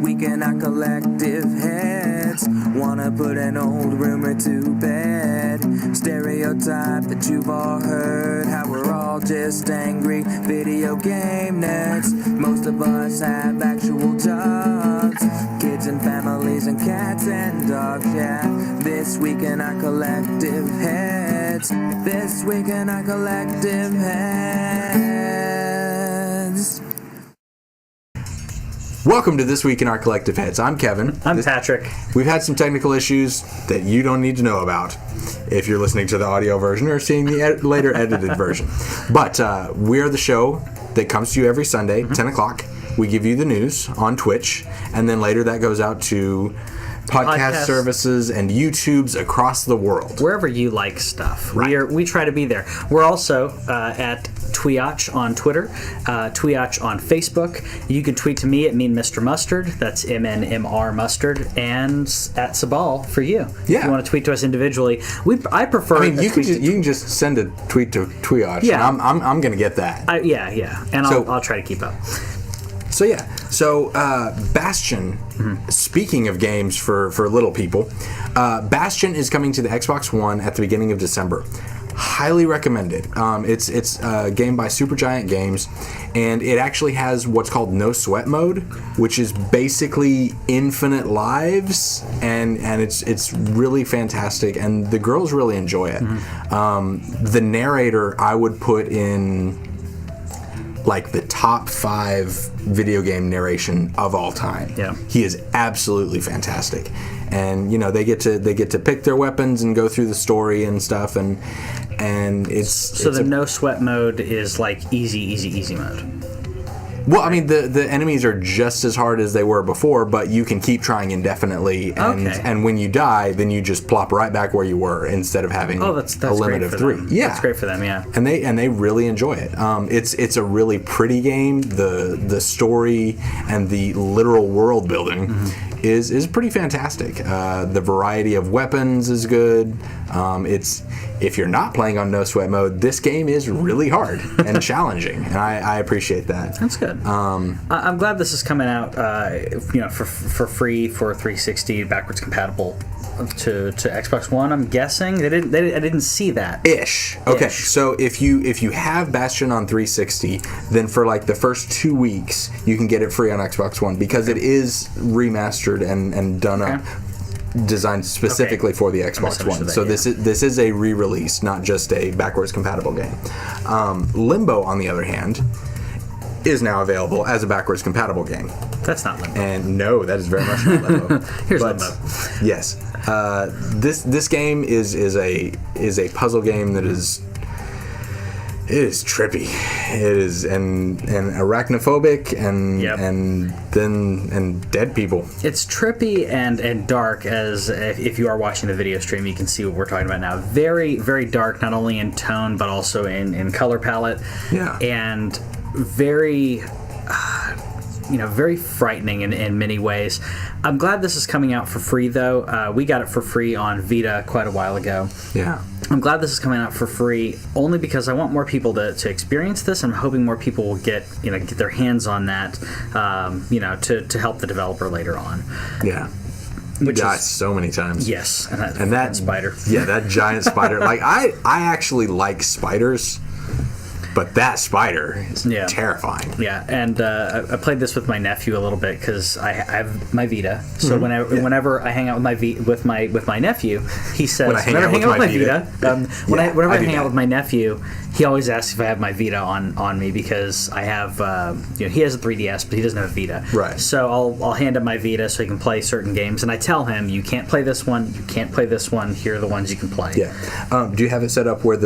week in our collective heads. Wanna put an old rumor to bed. Stereotype that you've all heard, how we're all just angry video game nerds. Most of us have actual jobs, kids and families and cats and dogs, yeah. This week in our collective heads. This week in our collective heads. Welcome to This Week in Our Collective Heads. I'm Kevin. I'm Patrick. We've had some technical issues that you don't need to know about if you're listening to the audio version or seeing the later edited version. But we're the show that comes to you every Sunday, 10 o'clock. We give you the news on Twitch, and then later that goes out to podcast services and YouTubes across the world. Wherever you like stuff. Right. We try to be there. We're also at TWIOCH on Twitter, TWIOCH on Facebook. You can tweet to me at MeanMrMustard. That's MNMR Mustard. And at Sabal for you. Yeah. If you want to tweet to us individually. I prefer... I mean, you can just send a tweet to TWIOCH. Yeah. And I'm going to get that. Yeah. And I'll try to keep up. So Bastion, speaking of games for little people, Bastion is coming to the Xbox One at the beginning of December. Highly recommended. It's a game by Supergiant Games, and it actually has what's called no sweat mode, which is basically infinite lives, and it's really fantastic, and the girls really enjoy it. The narrator I would put in like the top 5 video game narration of all time. Yeah. He is absolutely fantastic. And they get to pick their weapons and go through the story and stuff, and it's no sweat mode is like easy mode. Well, I mean, the enemies are just as hard as they were before, but you can keep trying indefinitely, and when you die, then you just plop right back where you were instead of having that's a limit of 3. Them. Yeah, that's great for them. Yeah, and they really enjoy it. It's a really pretty game. The story and the literal world building is pretty fantastic. The variety of weapons is good. If you're not playing on no sweat mode, this game is really hard and challenging, and I appreciate that. That's good. I'm glad this is coming out, for free for 360, backwards compatible to Xbox One. I'm guessing I didn't see that. Ish. Okay. So if you have Bastion on 360, then for like the first 2 weeks you can get it free on Xbox One because it is remastered and done up. Designed specifically for the Xbox One. So this is a re-release, not just a backwards compatible game. Limbo, on the other hand, is now available as a backwards compatible game. That's not Limbo. And no, that is very much not Limbo. Here's Limbo. Yes. This game is a puzzle game that is... It is trippy. It is and arachnophobic and dead people. It's trippy and dark, as if you are watching the video stream, you can see what we're talking about now. Very, very dark, not only in tone but also in color palette. Yeah. And very very frightening in many ways. I'm glad this is coming out for free, though. We got it for free on Vita quite a while ago. Yeah. I'm glad this is coming out for free, only because I want more people to experience this. I'm hoping more people will get their hands on that, to help the developer later on. Yeah. Which died so many times. Yes, and that spider. Yeah, that giant spider. Like I actually like spiders. But that spider is terrifying. Yeah, and I played this with my nephew a little bit because I have my Vita. So whenever I hang out with my nephew, he says whenever I hang out with my nephew, he always asks if I have my Vita on me because I have he has a 3DS but he doesn't have a Vita. Right. So I'll hand him my Vita so he can play certain games, and I tell him you can't play this one, you can't play this one. Here are the ones you can play. Yeah. Do you have it set up where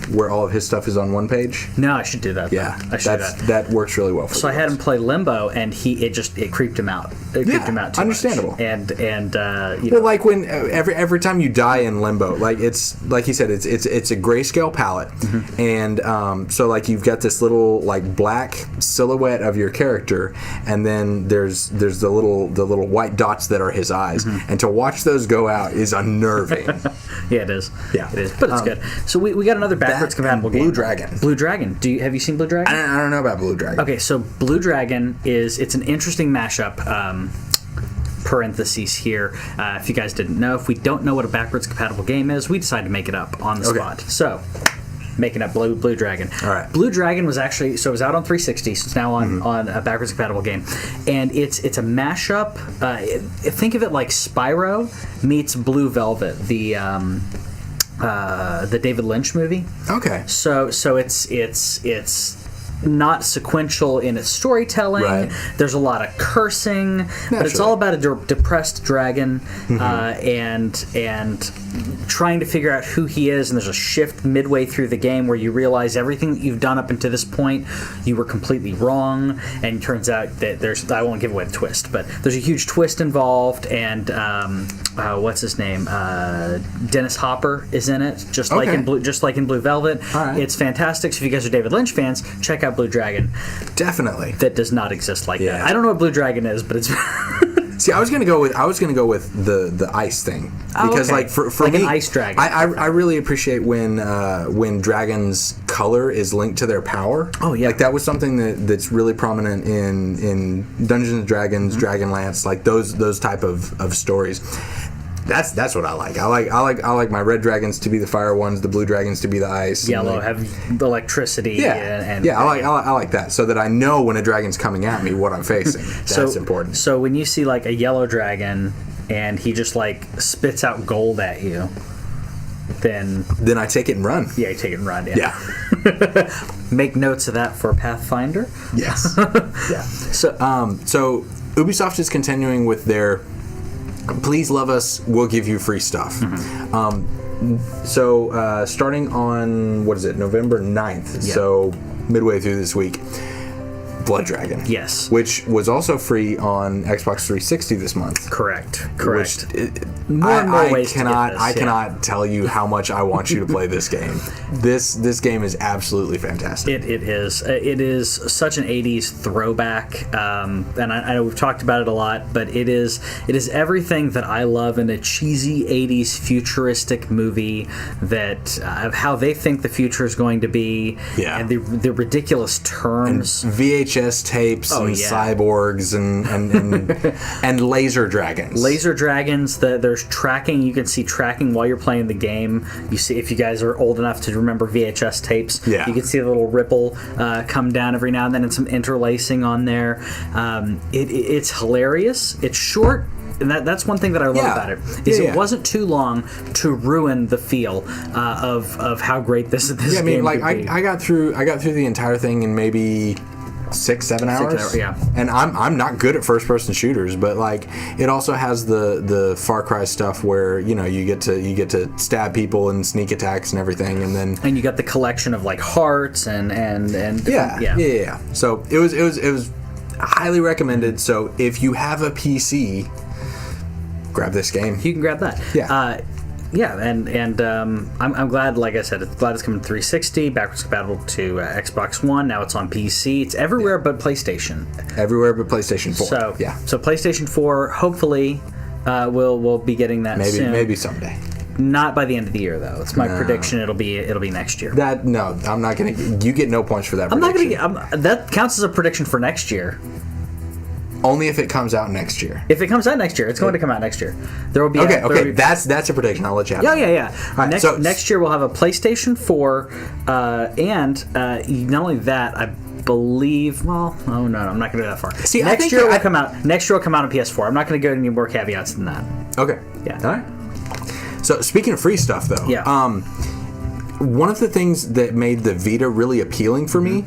where all of his stuff is on one page? No, I should do that. Yeah, I should do that. That works really well for me. So I had him play Limbo, and it creeped him out. It creeped him out too understandable. much. And well, like when every time you die in Limbo, like it's like he said, it's a grayscale palette, and so like you've got this little like black silhouette of your character, and then there's the little white dots that are his eyes, and to watch those go out is unnerving. Yeah, it is. Yeah. It is. But it's good. So we got another backwards compatible game. Blue Dragon. Blue Dragon. Have you seen Blue Dragon? I don't know about Blue Dragon. Okay, so Blue Dragon it's an interesting mashup. Parentheses here. If you guys didn't know, if we don't know what a backwards compatible game is, we decided to make it up on the spot. So, making up Blue Dragon. All right. Blue Dragon was actually it was out on 360, so it's now on a backwards compatible game, and it's a mashup. Think of it like Spyro meets Blue Velvet, the David Lynch movie. Okay. So it's not sequential in its storytelling. Right. There's a lot of cursing, but it's all about a depressed dragon and trying to figure out who he is. And there's a shift midway through the game where you realize everything that you've done up until this point, you were completely wrong. And it turns out that I won't give away the twist, but there's a huge twist involved. And what's his name? Dennis Hopper is in it, just like in Blue Velvet. Right. It's fantastic. So if you guys are David Lynch fans, check out Blue Dragon. Definitely. That does not exist like that. I don't know what Blue Dragon is, but it's. See, I was gonna go with the ice thing because like for like me, an ice dragon. I really appreciate when dragons' color is linked to their power. Oh yeah, like that was something that's really prominent in Dungeons and Dragons, Dragonlance, like those type of stories. That's what I like. I like my red dragons to be the fire ones, the blue dragons to be the ice. Yellow have the electricity. Yeah, I like that, so that I know when a dragon's coming at me what I'm facing. That's important. So when you see like a yellow dragon and he just like spits out gold at you, then I take it and run. Yeah, you take it and run. Yeah. Make notes of that for Pathfinder. Yes. Yeah. So Ubisoft is continuing with their please love us, we'll give you free stuff. So starting on, November 9th, so midway through this week, Blood Dragon. Yes. Which was also free on Xbox 360 this month. Correct. More and more ways to get this, I cannot tell you how much I want you to play this game. This game is absolutely fantastic. It is. It is such an 80s throwback, and I know we've talked about it a lot, but it is everything that I love in a cheesy 80s futuristic movie, that of how they think the future is going to be, and the ridiculous terms. And VHS tapes and cyborgs and laser dragons. Laser dragons. There's tracking. You can see tracking while you're playing the game. You see, if you guys are old enough to remember VHS tapes, you can see a little ripple come down every now and then, and some interlacing on there. It's hilarious. It's short. And that's one thing that I love about it. It wasn't too long to ruin the feel of how great this game. Yeah, I mean, like I got through the entire thing in maybe 6-7 hours. And I'm not good at first person shooters, but like it also has the Far Cry stuff where you get to stab people and sneak attacks and everything, and you got the collection of like hearts and yeah. So it was highly recommended. So if you have a PC, grab this game. You can grab that. I'm glad, like I said, it's coming to 360, backwards compatible to Xbox One. Now it's on PC. It's everywhere but PlayStation. Everywhere but PlayStation 4. So PlayStation 4, hopefully, we'll be getting that soon. Maybe someday. Not by the end of the year, though. It's my prediction. It'll be next year. I'm not gonna. You get no points for that. That counts as a prediction for next year. Only if it comes out next year. If it comes out next year, it's going to come out next year. There will be okay. That's a prediction. I'll let you have it. Yeah. All right, next year we'll have a PlayStation 4, and not only that, I believe. Well, I'm not going to go that far. See, next year will come out on PS4. I'm not going to go into any more caveats than that. Okay. Yeah. All right. So speaking of free stuff, though, one of the things that made the Vita really appealing for me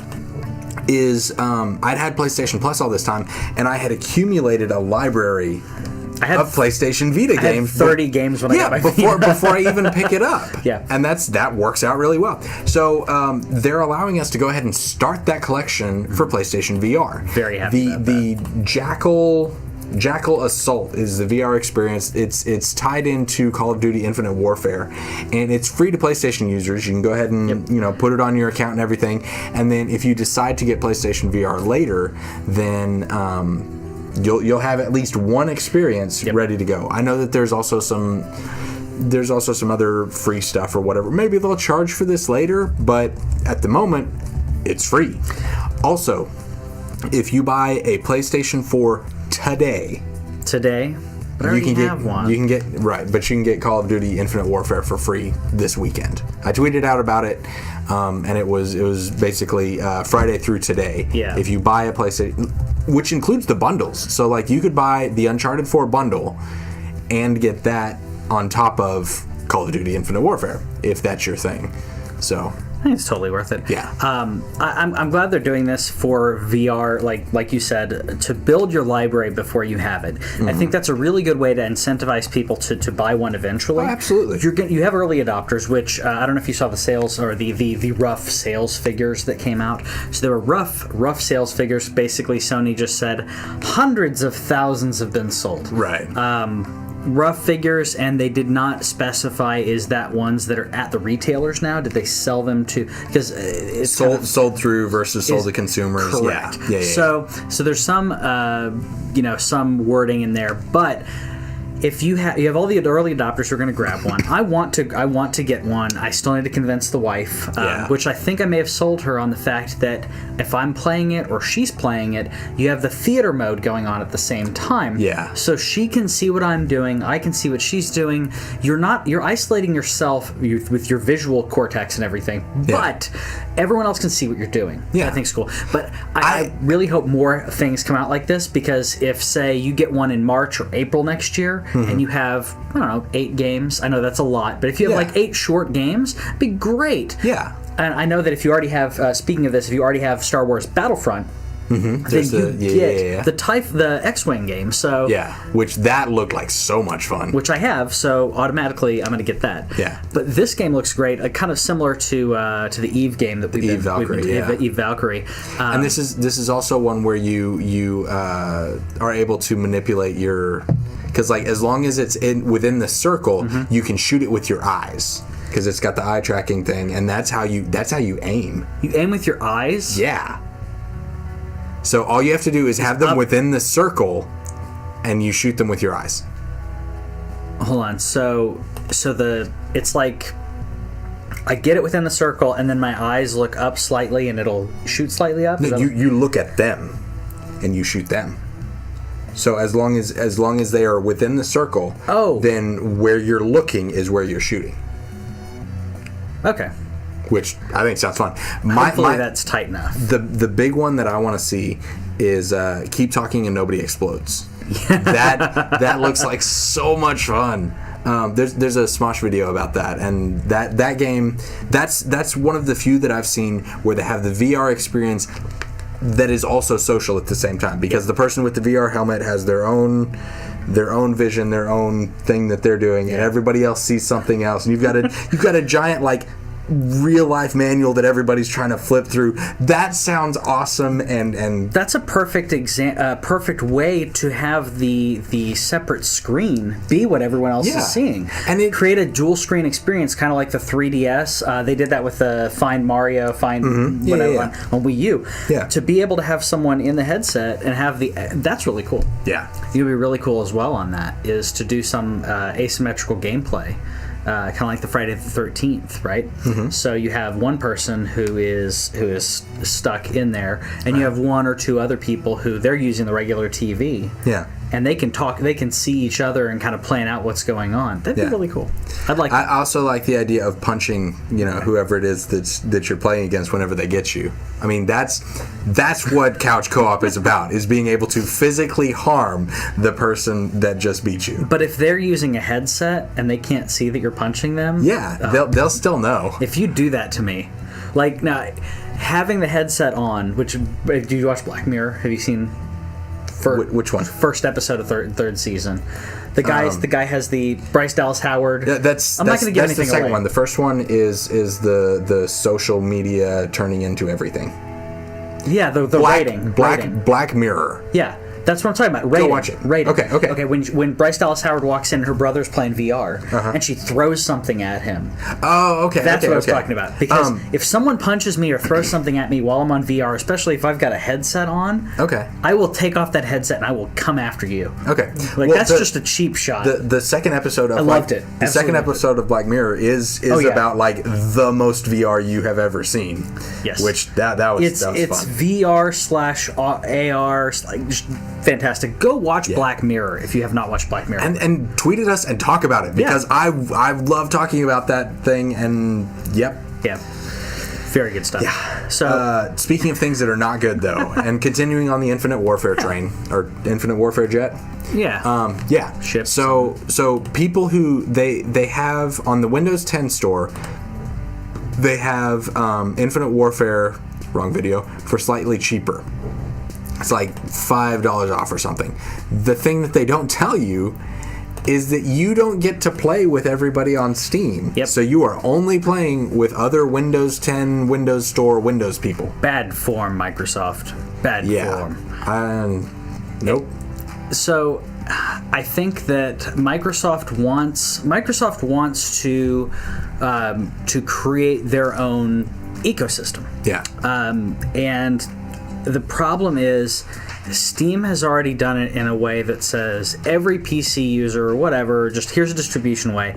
is I'd had PlayStation Plus all this time, and I had accumulated a library of PlayStation Vita games. 30 games when I got my Vita. before I even pick it up. Yeah. And that works out really well. So they're allowing us to go ahead and start that collection for PlayStation VR. Very happy about that. Jackal Assault is the VR experience. It's tied into Call of Duty Infinite Warfare, and it's free to PlayStation users. You can go ahead and put it on your account and everything. And then if you decide to get PlayStation VR later, then you'll have at least one experience ready to go. I know that there's also some there's also some other free stuff or whatever. Maybe they'll charge for this later, but at the moment, it's free. Also, if you buy a PlayStation 4 today, but I already have one. You can get but you can get Call of Duty Infinite Warfare for free this weekend. I tweeted out about it, and it was basically Friday through today. Yeah. If you buy a PlayStation, which includes the bundles, so like you could buy the Uncharted 4 bundle and get that on top of Call of Duty Infinite Warfare, if that's your thing. So I think it's totally worth it. Yeah. I'm glad they're doing this for VR, like you said, to build your library before you have it. Mm-hmm. I think that's a really good way to incentivize people to buy one eventually. Oh, absolutely. You have early adopters, which I don't know if you saw the sales or the rough sales figures that came out. So there were rough sales figures. Basically, Sony just said hundreds of thousands have been sold. Right. Rough figures, and they did not specify is that ones that are at the retailers now. Did they sell them to, because it's sold through versus sold to consumers? Correct. Yeah. So there's some some wording in there, but if you have all the early adopters who are going to grab one. I want to get one. I still need to convince the wife, which I think I may have sold her on the fact that if I'm playing it or she's playing it, you have the theater mode going on at the same time. Yeah. So she can see what I'm doing. I can see what she's doing. You're isolating yourself with your visual cortex and everything, but everyone else can see what you're doing. Yeah. I think it's cool. But I really hope more things come out like this, because if, say, you get one in March or April next year, and you have, I don't know, 8 games. I know that's a lot, but if you have like 8 short games, it'd be great. Yeah. And I know that if you already have, speaking of this, if you already have Star Wars Battlefront, then you get the X-Wing game. So which that looked like so much fun. Which I have, so automatically I'm going to get that. Yeah. But this game looks great, kind of similar to the Eve game that Eve Valkyrie. And this is also one where you are able to manipulate your, because like as long as it's within the circle, you can shoot it with your eyes. Because it's got the eye tracking thing, and that's how you aim. You aim with your eyes? Yeah. So all you have to do is have them within the circle, and you shoot them with your eyes. Hold on. So it's like I get it within the circle, and then my eyes look up slightly, and it'll shoot slightly up. No, you look at them, and you shoot them. So as long as they are within the circle, then where you're looking is where you're shooting. Okay. Which I think sounds fun. Hopefully that's tight enough. The big one that I want to see is keep talking and nobody explodes. That looks like so much fun. There's a Smosh video about that, and that game that's one of the few that I've seen where they have the VR experience that is also social at the same time, because the person with the VR helmet has their own vision, their own thing that they're doing, and everybody else sees something else, and you've got a giant like real life manual that everybody's trying to flip through. That sounds awesome, and that's a perfect perfect way to have the separate screen be what everyone else is seeing, and create a dual screen experience, kind of like the 3DS. They did that with the Find Mario, on Wii U. Yeah. To be able to have someone in the headset and have that's really cool. Yeah. It would be really cool as well on that is to do some asymmetrical gameplay. Kind of like the Friday the 13th, right? So you have one person who is stuck in there, and you have one or two other people who they're using the regular TV. Yeah. And they can talk, they can see each other and kind of plan out what's going on. That'd be really cool. I also like the idea of punching, whoever it is that you're playing against whenever they get you. I mean, that's what couch co-op is about, is being able to physically harm the person that just beat you. But if they're using a headset and they can't see that you're punching them, they'll still know. If you do that to me, like now, having the headset on, do you watch Black Mirror? Have you seen? Which one? First episode of third season. The guy has the Bryce Dallas Howard. I'm not going to give anything the second away. One. The first one is the social media turning into everything. Yeah, the writing. Black Mirror. Yeah. That's what I'm talking about. Rating. Go watch it. Rating. Okay. When Bryce Dallas Howard walks in and her brother's playing VR, and she throws something at him. Oh, okay. That's what I was talking about. Because if someone punches me or throws something at me while I'm on VR, especially if I've got a headset on, I will take off that headset and I will come after you. Okay. That's just a cheap shot. The second episode of I loved it. The second episode of Black Mirror is about like the most VR you have ever seen. Yes. Which that was it's fun. VR/AR, just fantastic. Go watch Black Mirror if you have not watched Black Mirror. And tweet at us and talk about it because I love talking about that thing and very good stuff. Yeah. So speaking of things that are not good though, and continuing on the Infinite Warfare train or Infinite Warfare jet. Ships. So people who they have on the Windows 10 store, they have Infinite Warfare, wrong video, for slightly cheaper. It's like $5 off or something. The thing that they don't tell you is that you don't get to play with everybody on Steam. Yep. So you are only playing with other Windows 10, Windows Store, Windows people. Bad form, Microsoft. Bad form. Nope. So I think that Microsoft wants to create their own ecosystem. Yeah. And the problem is Steam has already done it in a way that says every PC user or whatever, just here's a distribution. But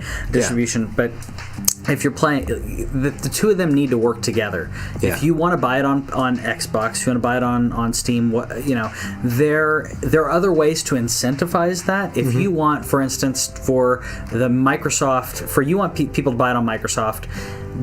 if you're playing, the two of them need to work together. If you want to buy it on Xbox, if you want to buy it on Steam, there are other ways to incentivize that. If you want, for instance, people to buy it on Microsoft,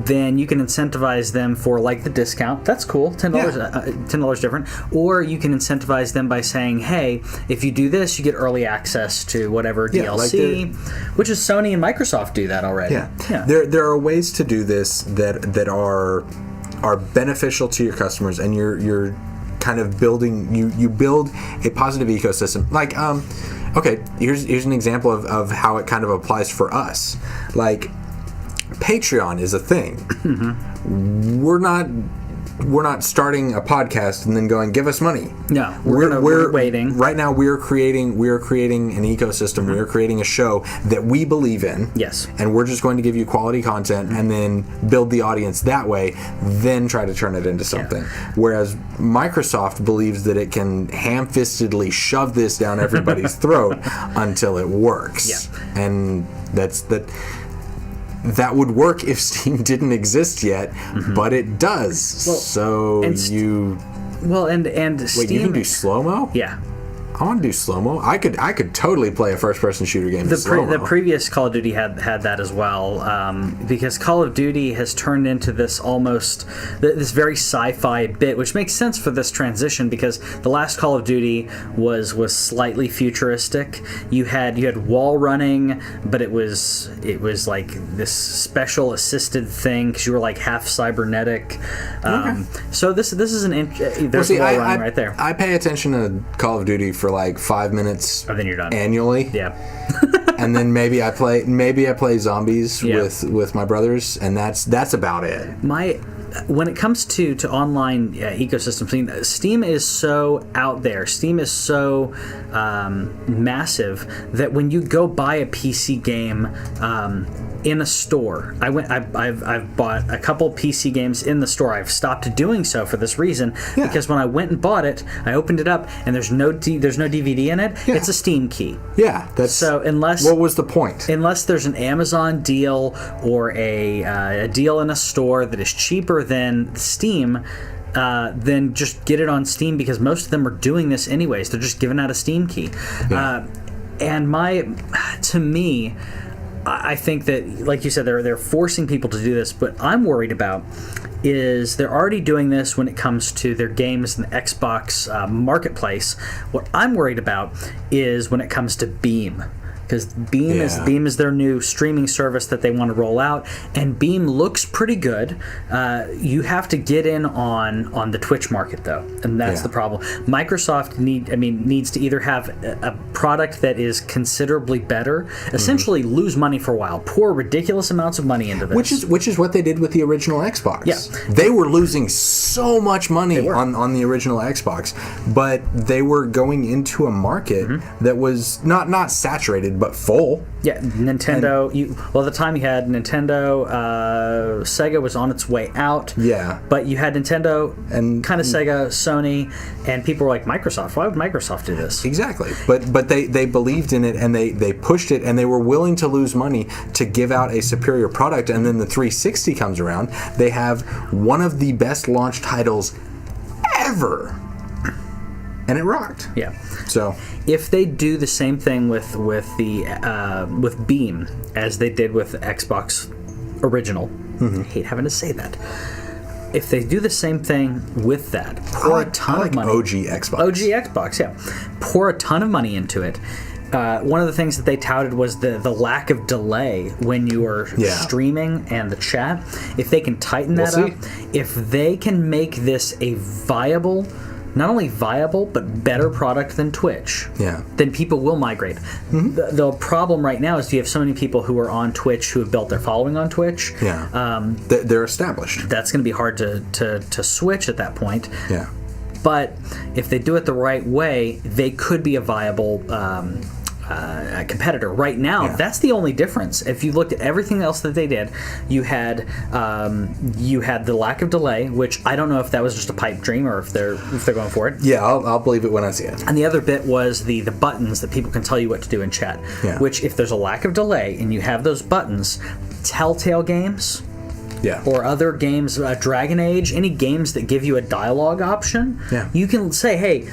then you can incentivize them for like the discount. That's cool. $10 different. Or you can incentivize them by saying, hey, if you do this, you get early access to whatever DLC, which is Sony and Microsoft do that already. Yeah. There are ways to do this that are beneficial to your customers, and you're kind of building you build a positive ecosystem. Like here's an example of how it kind of applies for us. Like Patreon is a thing. We're not starting a podcast and then going, give us money. No, we're waiting. Right now we're creating an ecosystem. We're creating a show that we believe in. Yes. And we're just going to give you quality content and then build the audience that way, then try to turn it into something. Whereas Microsoft believes that it can ham-fistedly shove this down everybody's throat until it works. Yeah. And that would work if Steam didn't exist yet, but it does. And Steam, wait, you can do slow-mo? Yeah. I want to do slow-mo. I could totally play a first-person shooter game in slow-mo. The previous Call of Duty had that as well, because Call of Duty has turned into this this very sci-fi bit, which makes sense for this transition because the last Call of Duty was slightly futuristic. You had wall running, but it was like this special assisted thing because you were like half cybernetic. So this is there's wall running right there. I pay attention to Call of Duty for like 5 minutes then you're done. Annually. Yeah. And then maybe I play zombies with my brothers, and that's about it. When it comes to online ecosystems, Steam is so out there. Steam is so massive that when you go buy a PC game in a store, I've bought a couple PC games in the store. I've stopped doing so for this reason because when I went and bought it, I opened it up and there's no DVD in it. It's a Steam key. Yeah, what was the point? Unless there's an Amazon deal or a deal in a store that is cheaper than Steam, then just get it on Steam because most of them are doing this anyways. They're just giving out a Steam key. To me, I think that, like you said, they're forcing people to do this. But I'm worried about is they're already doing this when it comes to their games in the Xbox marketplace. What I'm worried about is when it comes to Beam. because Beam is their new streaming service that they want to roll out, and Beam looks pretty good. You have to get in on the Twitch market though, and that's the problem. Microsoft needs to either have a product that is considerably better, essentially lose money for a while, pour ridiculous amounts of money into this, which is what they did with the original Xbox. Yeah. They were losing so much money on the original Xbox, but they were going into a market that was not saturated but full. Yeah, Nintendo. At the time you had Nintendo, Sega was on its way out. Yeah, but you had Nintendo and kind of Sega, Sony, and people were like, Microsoft. Why would Microsoft do this? Exactly, but they believed in it and they pushed it, and they were willing to lose money to give out a superior product. And then the 360 comes around. They have one of the best launch titles ever, and it rocked. Yeah. So if they do the same thing with Beam as they did with Xbox Original, I hate having to say that. If they do the same thing with that, pour a ton of money. OG Xbox. OG Xbox, yeah. Pour a ton of money into it. One of the things that they touted was the lack of delay when you are streaming and the chat. If they can tighten that up, if they can make this a viable, not only viable, but better product than Twitch, then people will migrate. The problem right now is you have so many people who are on Twitch who have built their following on Twitch. They're established. That's going to be hard to switch at that point. Yeah. But if they do it the right way, they could be a viable competitor. Right now, that's the only difference. If you looked at everything else that they did, you had the lack of delay, which I don't know if that was just a pipe dream or if they're going for it. Yeah, I'll believe it when I see it. And the other bit was the buttons that people can tell you what to do in chat. Which, if there's a lack of delay and you have those buttons, Telltale games. Or other games, Dragon Age, any games that give you a dialogue option, you can say, hey,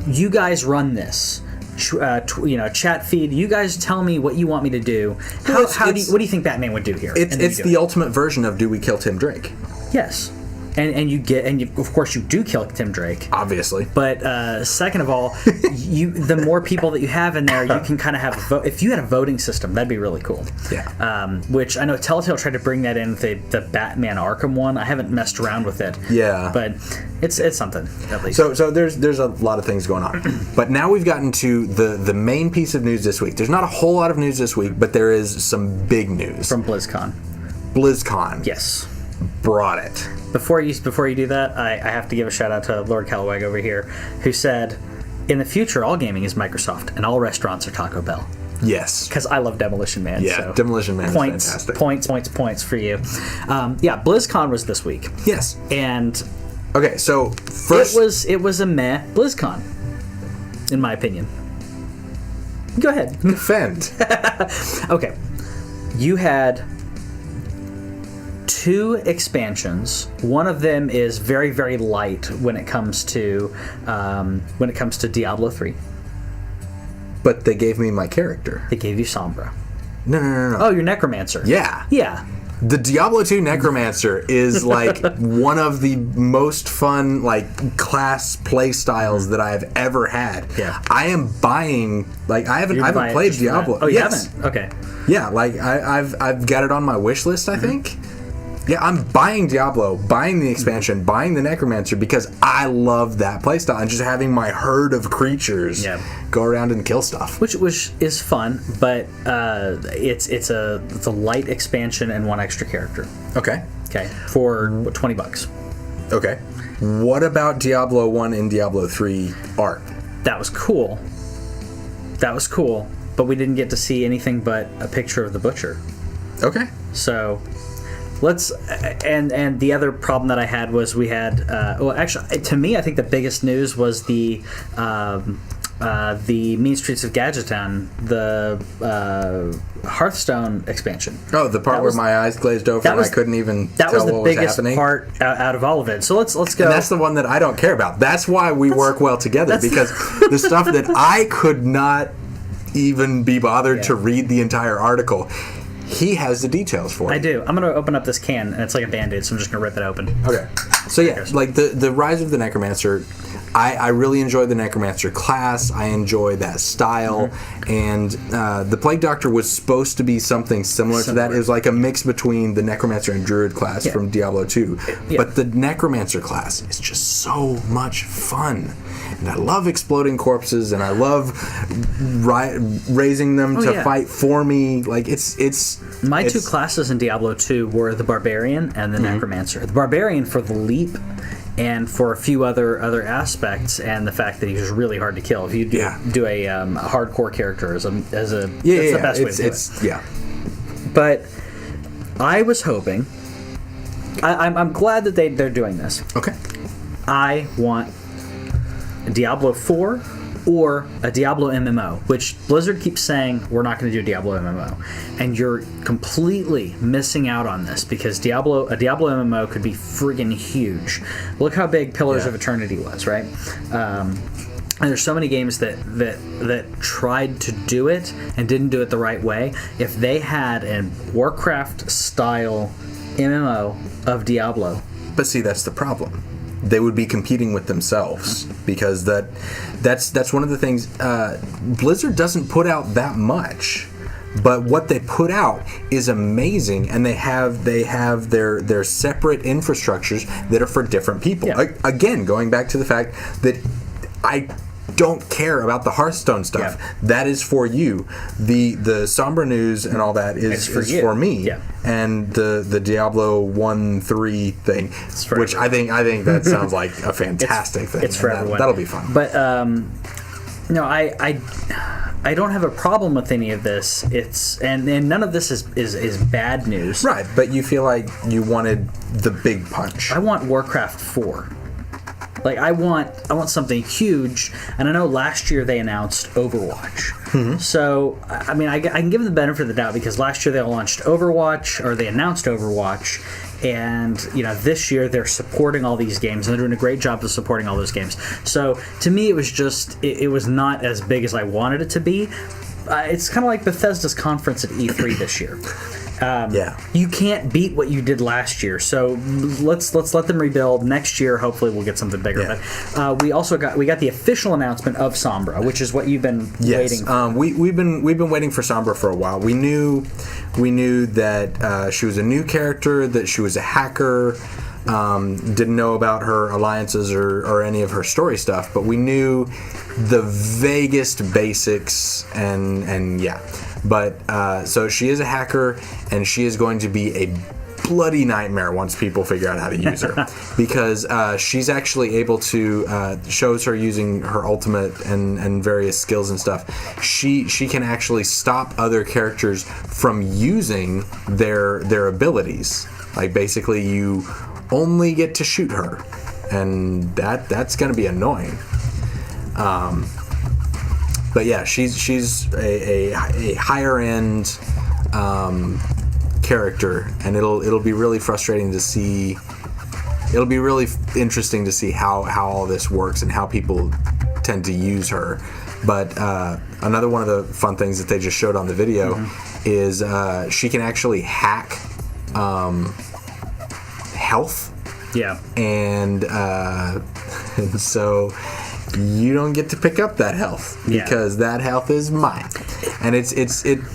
you guys run this. Chat feed. You guys tell me what you want me to do. What do you think Batman would do here? It's the ultimate version of do we kill Tim Drake? Yes. And of course you do kill Tim Drake, obviously. But second of all, the more people that you have in there, you can kind of have if you had a voting system, that'd be really cool. Yeah. Which I know Telltale tried to bring that in the Batman Arkham one. I haven't messed around with it. Yeah. But it's something at least. So there's a lot of things going on. But now we've gotten to the main piece of news this week. There's not a whole lot of news this week, but there is some big news from BlizzCon. Yes. Brought it. Before you do that, I have to give a shout out to Lord Callowag over here, who said, in the future, all gaming is Microsoft and all restaurants are Taco Bell. Yes. Because I love Demolition Man. Yeah, so Demolition Man is fantastic. Points for you. BlizzCon was this week. Yes. And okay, so first it was a meh BlizzCon, in my opinion. Go ahead. Defend. Okay. You had 2 expansions. One of them is very, very light when it comes to Diablo 3. But they gave me my character. They gave you Sombra. No. Oh, you're Necromancer. Yeah. Yeah. The Diablo 2 Necromancer is like one of the most fun class play styles that I've ever had. Yeah. I am buying I haven't played Diablo. Oh, you haven't? Okay. Yeah, I've got it on my wish list, I think. Yeah, I'm buying Diablo, buying the expansion, buying the Necromancer because I love that playstyle and just having my herd of creatures go around and kill stuff. Which is fun, but it's a light expansion and 1 extra character. Okay. For $20. Okay. What about Diablo 1 and Diablo 3 art? That was cool, but we didn't get to see anything but a picture of the butcher. Okay. So and the other problem that I had was we had actually to me I think the biggest news was the Mean Streets of Gadgeton, the Hearthstone expansion. Oh, the part where my eyes glazed over and I couldn't even tell what was happening? That was the biggest part out of all of it. So let's go. And that's the one that I don't care about. That's why we work well together, because the stuff that I could not even be bothered to read the entire article, he has the details for it. I do. I'm going to open up this can, and it's like a Band-Aid, so I'm just going to rip it open. Okay. So yeah, like the Rise of the Necromancer, I really enjoy the Necromancer class. I enjoy that style, and the Plague Doctor was supposed to be something similar to that. It was like a mix between the Necromancer and Druid class from Diablo 2. But the Necromancer class is just so much fun. And I love exploding corpses, and I love raising them to fight for me. Like it's my two classes in Diablo 2 were the Barbarian and the Necromancer. The Barbarian for the leap, and for a few other aspects, and the fact that he's just really hard to kill. If you do a hardcore character as that's the best way to do it. Yeah. But I was hoping. I'm glad that they're doing this. Okay. I want Diablo 4 or a Diablo MMO, which Blizzard keeps saying we're not going to do a Diablo MMO, and you're completely missing out on this because a Diablo MMO could be friggin' huge. Look how big Pillars of Eternity was, right? And there's so many games that tried to do it and didn't do it the right way. If they had a Warcraft style MMO of Diablo, but see, that's the problem. They would be competing with themselves because that's one of the things. Blizzard doesn't put out that much, but what they put out is amazing, and they have their separate infrastructures that are for different people. Yeah. Again, going back to the fact that I don't care about the Hearthstone stuff. Yeah. That is for you. The Sombra news and all that is for me. Yeah. And the Diablo 1-3 thing, which I think that sounds like a fantastic thing. It's for everyone. That'll be fun. But no, I don't have a problem with any of this. It's and none of this is bad news. Right, but you feel like you wanted the big punch. I want Warcraft 4. Like I want something huge, and I know last year they announced Overwatch. Mm-hmm. So I mean, I can give them the benefit of the doubt because last year they announced Overwatch, and this year they're supporting all these games and they're doing a great job of supporting all those games. So to me, it was just it was not as big as I wanted it to be. It's kind of like Bethesda's conference at E3 this year. You can't beat what you did last year, so let's let them rebuild. Next year, hopefully, we'll get something bigger. Yeah. But we got the official announcement of Sombra, which is what you've been waiting for. We've been waiting for Sombra for a while. We knew that she was a new character, that she was a hacker. Didn't know about her alliances or any of her story stuff, but we knew the vaguest basics and yeah. But so she is a hacker, and she is going to be a bloody nightmare once people figure out how to use her, because she's actually able to shows her using her ultimate and various skills and stuff. She can actually stop other characters from using their abilities. Like basically, you only get to shoot her, and that's going to be annoying. But yeah, she's a higher end character, and it'll be really frustrating to see. It'll be really interesting to see how all this works and how people tend to use her. But another one of the fun things that they just showed on the video is she can actually hack health. Yeah. And so you don't get to pick up that health because that health is mine. And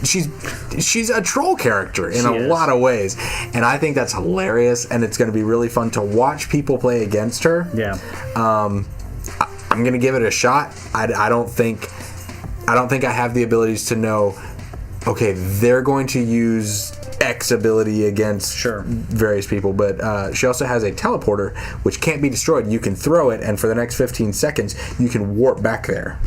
she's a troll character in a lot of ways, and I think that's hilarious, and it's going to be really fun to watch people play against her. Yeah. I'm going to give it a shot. I don't think I have the abilities to know, okay, they're going to use X ability against various people, but she also has a teleporter which can't be destroyed. You can throw it, and for the next 15 seconds you can warp back there.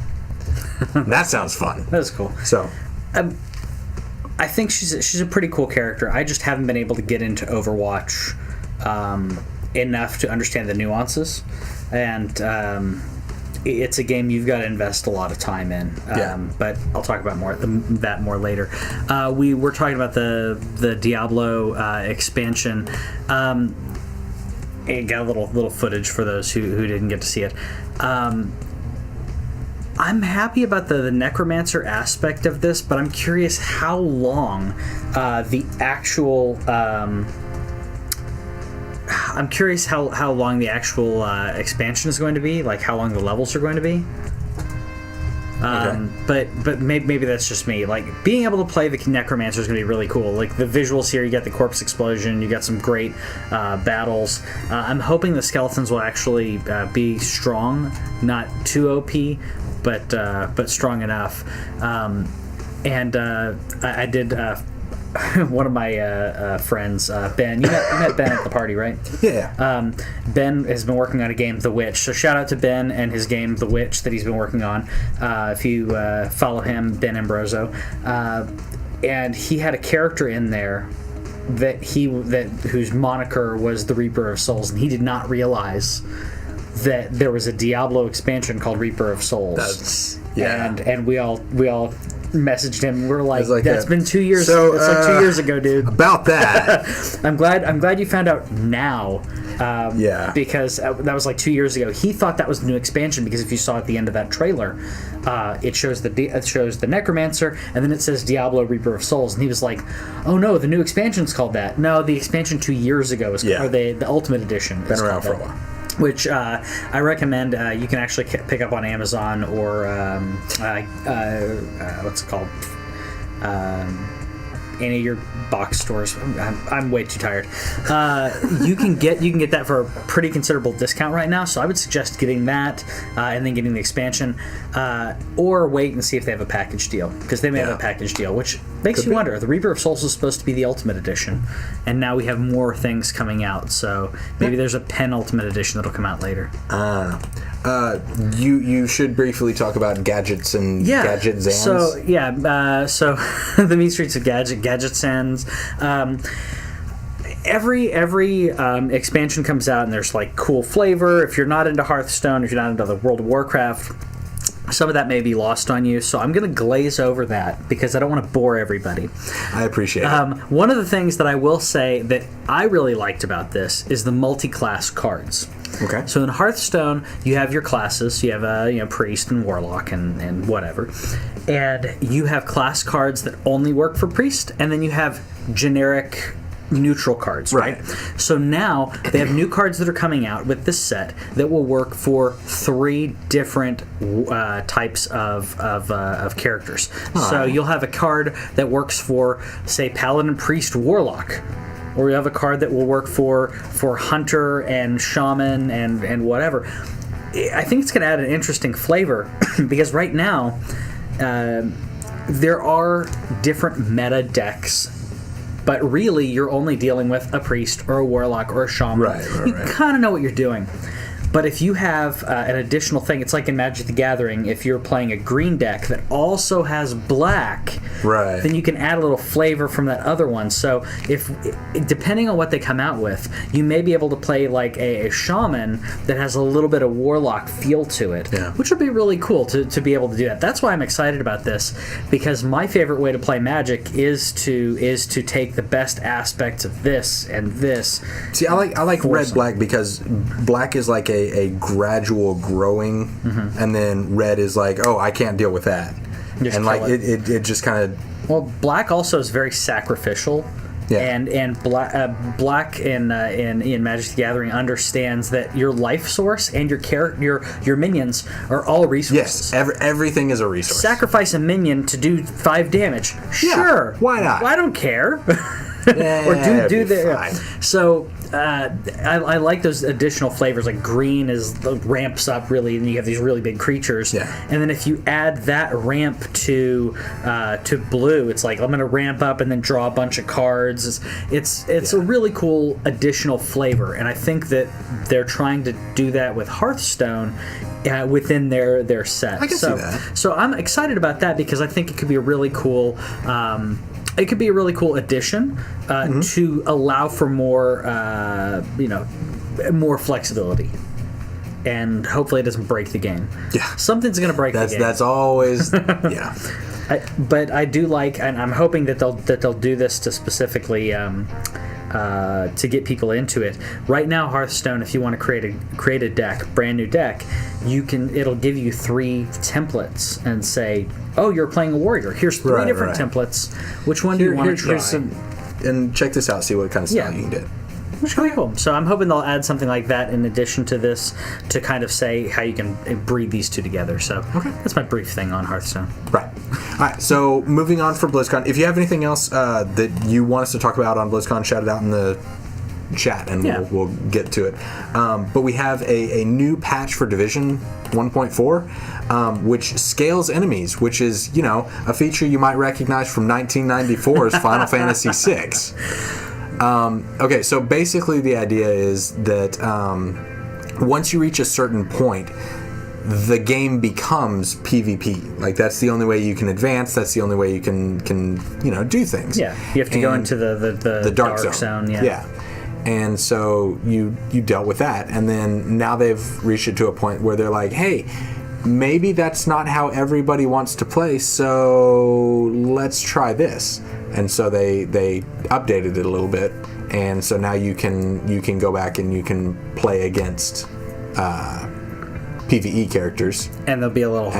That sounds fun. That's cool. So I think she's a pretty cool character. I just haven't been able to get into Overwatch enough to understand the nuances, and it's a game you've got to invest a lot of time in. But I'll talk about that more later. We were talking about the Diablo expansion. It got a little footage for those who didn't get to see it. I'm happy about the Necromancer aspect of this, but I'm curious how long the actual I'm curious how long the actual expansion is going to be, like how long the levels are going to be. But maybe that's just me. Like, being able to play the Necromancer is going to be really cool. Like, the visuals here, you got the corpse explosion, you got some great battles. I'm hoping the skeletons will actually be strong, not too OP, but strong enough. I did. One of my friends, Ben. You met Ben at the party, right? Yeah. Ben has been working on a game, The Witch. So shout out to Ben and his game, The Witch, that he's been working on. If you follow him, Ben Ambroso, and he had a character in there whose moniker was the Reaper of Souls, and he did not realize that there was a Diablo expansion called Reaper of Souls. And we all messaged him. We're like, that's been 2 years. So, it's like 2 years ago, dude. About that, I'm glad you found out now. Because that was like 2 years ago. He thought that was the new expansion because if you saw at the end of that trailer, it shows the Necromancer and then it says Diablo Reaper of Souls, and he was like, "Oh no, the new expansion's called that." No, the expansion 2 years ago was or the Ultimate Edition. Been around for a while. Which I recommend. You can actually pick up on Amazon or what's it called? Any of your box stores. I'm way too tired. You can get that for a pretty considerable discount right now. So I would suggest getting that and then getting the expansion, or wait and see if they have a package deal, because they may have a package deal, which makes you wonder. The Reaper of Souls was supposed to be the Ultimate Edition, and now we have more things coming out. So maybe there's a penultimate edition that'll come out later. You should briefly talk about gadgets and gadget zans. So the mean streets of gadget sands. Every expansion comes out and there's like cool flavor. If you're not into Hearthstone, if you're not into the World of Warcraft, some of that may be lost on you. So I'm going to glaze over that because I don't want to bore everybody. I appreciate it. One of the things that I will say that I really liked about this is the multi-class cards. Okay. So in Hearthstone, you have your classes. You have priest and warlock and whatever, and you have class cards that only work for priest, and then you have generic neutral cards, right? So now they have new cards that are coming out with this set that will work for 3 different types of characters. So you'll have a card that works for, say, paladin, priest, warlock. Or you have a card that will work for hunter and shaman and whatever. I think it's going to add an interesting flavor because right now there are different meta decks, but really you're only dealing with a priest or a warlock or a shaman. Right. You kind of know what you're doing. But if you have an additional thing, it's like in Magic the Gathering, if you're playing a green deck that also has black, then you can add a little flavor from that other one. So if depending on what they come out with, you may be able to play like a shaman that has a little bit of warlock feel to it, which would be really cool to be able to do that. That's why I'm excited about this, because my favorite way to play Magic is to take the best aspects of this and this. See, I like red-black because black is like a gradual growing, and then red is like, oh, I can't deal with that. And like it just kind of... Well, black also is very sacrificial. And black in Magic the Gathering understands that your life source and your minions are all resources. Yes, everything is a resource. Sacrifice a minion to do 5 damage. Sure, why not? I don't care. Or do the so. I like those additional flavors. Like green ramps up really, and you have these really big creatures. And then if you add that ramp to blue, it's like I'm going to ramp up and then draw a bunch of cards. It's a really cool additional flavor, and I think that they're trying to do that with Hearthstone within their set. I can see that. So I'm excited about that because I think it could be a really cool. It could be a really cool addition to allow for more, more flexibility, and hopefully it doesn't break the game. Something's going to break the game. That's always but I do like, and I'm hoping that they'll do this to specifically to get people into it. Right now, Hearthstone, if you want to create a deck, brand new deck, it'll give you 3 templates and say, oh, you're playing a warrior. Here's 3 different templates. Which one do you want to try? And check this out. See what kind of style you can get. which could be cool. So I'm hoping they'll add something like that in addition to this to kind of say how you can breed these two together. So that's my brief thing on Hearthstone. Right. All right, so moving on for BlizzCon. If you have anything else that you want us to talk about on BlizzCon, shout it out in the chat and we'll get to it. But we have a new patch for Division 1.4, which scales enemies, which is, a feature you might recognize from 1994's Final Fantasy VI. Okay, so basically the idea is that once you reach a certain point, the game becomes PvP. Like, that's the only way you can advance. That's the only way you can do things. Yeah, you have to go into the dark zone. Yeah. And so you dealt with that, and then now they've reached it to a point where they're like, hey, maybe that's not how everybody wants to play, so let's try this. And so they updated it a little bit, and so now you can go back and you can play against PvE characters, and they'll be a little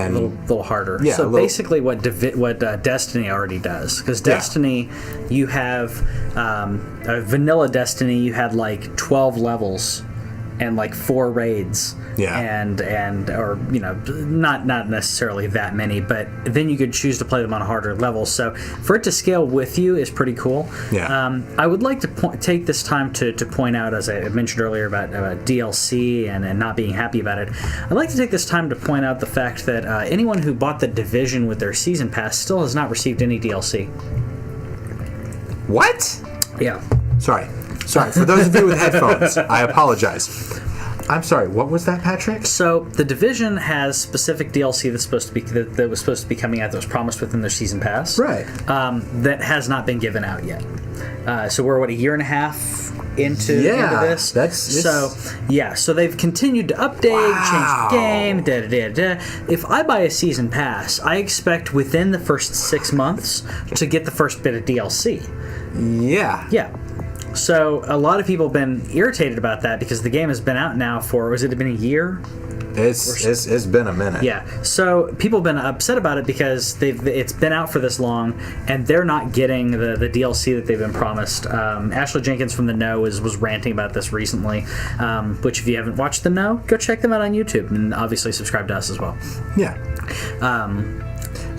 harder. Yeah, so basically, what Destiny already does, because Destiny, you have vanilla Destiny, you had like 12 levels and like 4 raids. Yeah. And or not necessarily that many, but then you could choose to play them on a harder level. So for it to scale with you is pretty cool. Yeah. I would like to take this time to point out, as I mentioned earlier about DLC and not being happy about it. I'd like to take this time to point out the fact that anyone who bought the Division with their season pass still has not received any DLC. What? Yeah. Sorry. For those of you with headphones, I apologize. I'm sorry. What was that, Patrick? So the Division has specific DLC that's supposed to be that was supposed to be coming out, that was promised within their season pass. Right. That has not been given out yet. So we're a year and a half into this. So they've continued to update, change the game. If I buy a season pass, I expect within the first 6 months to get the first bit of DLC. Yeah. Yeah. So a lot of people have been irritated about that because the game has been out now for, has it been a year? It's been a minute. Yeah. So people have been upset about it because it's been out for this long and they're not getting the DLC that they've been promised. Ashley Jenkins from The Know was ranting about this recently, which if you haven't watched The Know, go check them out on YouTube and obviously subscribe to us as well. Yeah.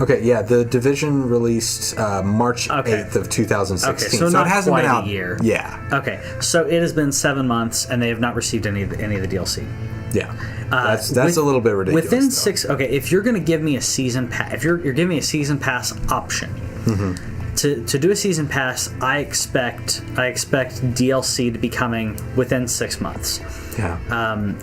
Okay, yeah, the Division released March 8th of 2016. Okay, so it hasn't quite been out a year. Yeah. Okay, so it has been 7 months and they have not received any of the DLC. Yeah. That's a little bit ridiculous. Within 6, okay, if you're going to give me a season pass, if you're giving me a season pass option, to do a season pass, I expect DLC to be coming within 6 months. Yeah.